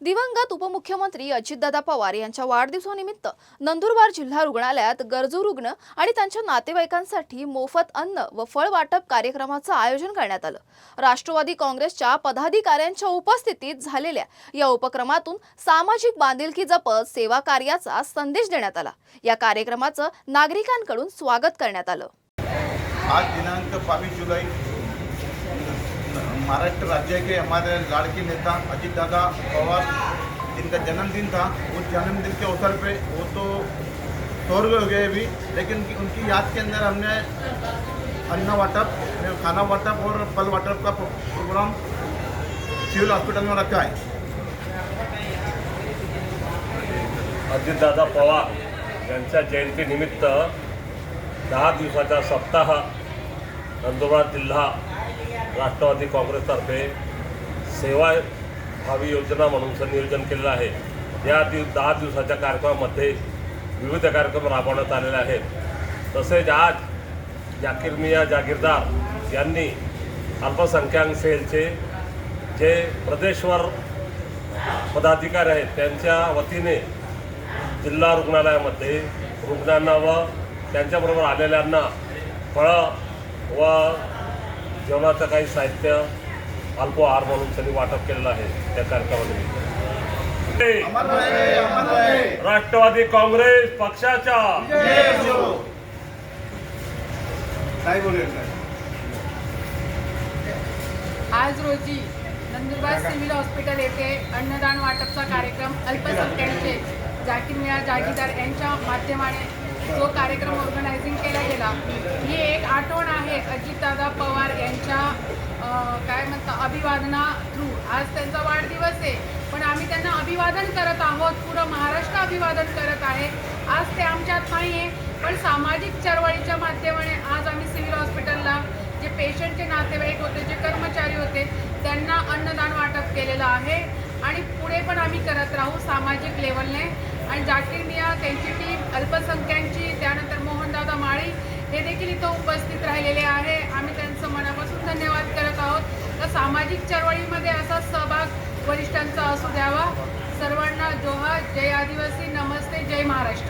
दिवंगत उपमुख्यमंत्री अजितदादा पवार यांच्या वाढदिवसानिमित्त नंदुरबार जिल्हा रुग्णालयात गरजू रुग्ण आणि त्यांच्या नातेवाईकांसाठी मोफत अन्न व फळ वाटप कार्यक्रमाचं आयोजन करण्यात आलं। राष्ट्रवादी काँग्रेसच्या पदाधिकाऱ्यांच्या उपस्थितीत झालेल्या या उपक्रमातून सामाजिक बांधिलकी जपत सेवा कार्याचा संदेश देण्यात आला। या कार्यक्रमाचं नागरिकांकडून स्वागत करण्यात आलं। आज दिनांक 22 जुलाई महाराष्ट्र राज्य के हमारे लाड़के नेता अजितदादा पवार जिनका जन्मदिन था, उस जन्मदिन के अवसर पे वो तो स्वर्ग हो गए अभी, लेकिन उनकी याद के अंदर हमने अन्न वाटप, खाना वाटप और फल वाटप का प्रोग्राम सिविल हॉस्पिटल में रखा है। अजितदादा पवार यांच्या जयंतीनिमित्त 10 दिवसाचा सप्ताह नंदुरबार जिल्हा राष्ट्रवादी काँग्रेसतर्फे सेवा भावी योजना म्हणून नियोजन केलेलं आहे। या 10 दिवसाच्या कार्यक्रमामध्ये विविध कार्यक्रम राबवण्यात आलेले आहेत। तसेच आज जाकीर मियाँ जागीरदार यांनी अल्पसंख्याक सेलचे जे प्रदेशवर पदाधिकारी आहेत त्यांच्या वतीने जिल्हा रुग्णालयामध्ये रुग्णांना व त्यांच्याबरोबर आलेल्यांना फळं व जेवणाचं काही साहित्य अल्पहार म्हणून त्यांनी वाटप केलेलं आहे। त्या कार्यक्रमानिमित्त राष्ट्रवादी काँग्रेस पक्षाच्या आज रोजी नंदुरबार सिव्हिल हॉस्पिटल येथे अन्नदान वाटपचा कार्यक्रम अल्पसंख्याकांचे जाकीर मियाँ जागीरदार यांच्या माध्यमाने जो कार्यक्रम ऑर्गनायझिंग केला गेला, ही एक आठवण आहे अजितदादा पवार यांच्या काय म्हणतात अभिवादना थ्रू। आज त्यांचा वाढदिवस आहे, पण आम्ही त्यांना अभिवादन करत आहोत। पुरं महाराष्ट्र अभिवादन करत आहे। आज ते आमच्यात नाही आहे, पण सामाजिक चळवळीच्या माध्यमाने आज आम्ही सिव्हिल हॉस्पिटलला जे पेशंटचे नातेवाईक होते, जे कर्मचारी होते, त्यांना अन्नदान वाटप केलेलं आहे आणि पुढे पण आम्ही करत राहू सामाजिक लेवलने। आणि जाकीर मियाँ त्यांची टीम अल्पसंख्यांची, त्यानंतर मोहनदादा माळी हे देखील इथं उपस्थित राहिलेले आहे। आम्ही त्यांचं मनापासून धन्यवाद करत आहोत। तर सामाजिक चळवळीमध्ये असा सहभाग वरिष्ठांचा असू द्यावा। सर्वांना जोहार, जय आदिवासी, नमस्ते, जय महाराष्ट्र।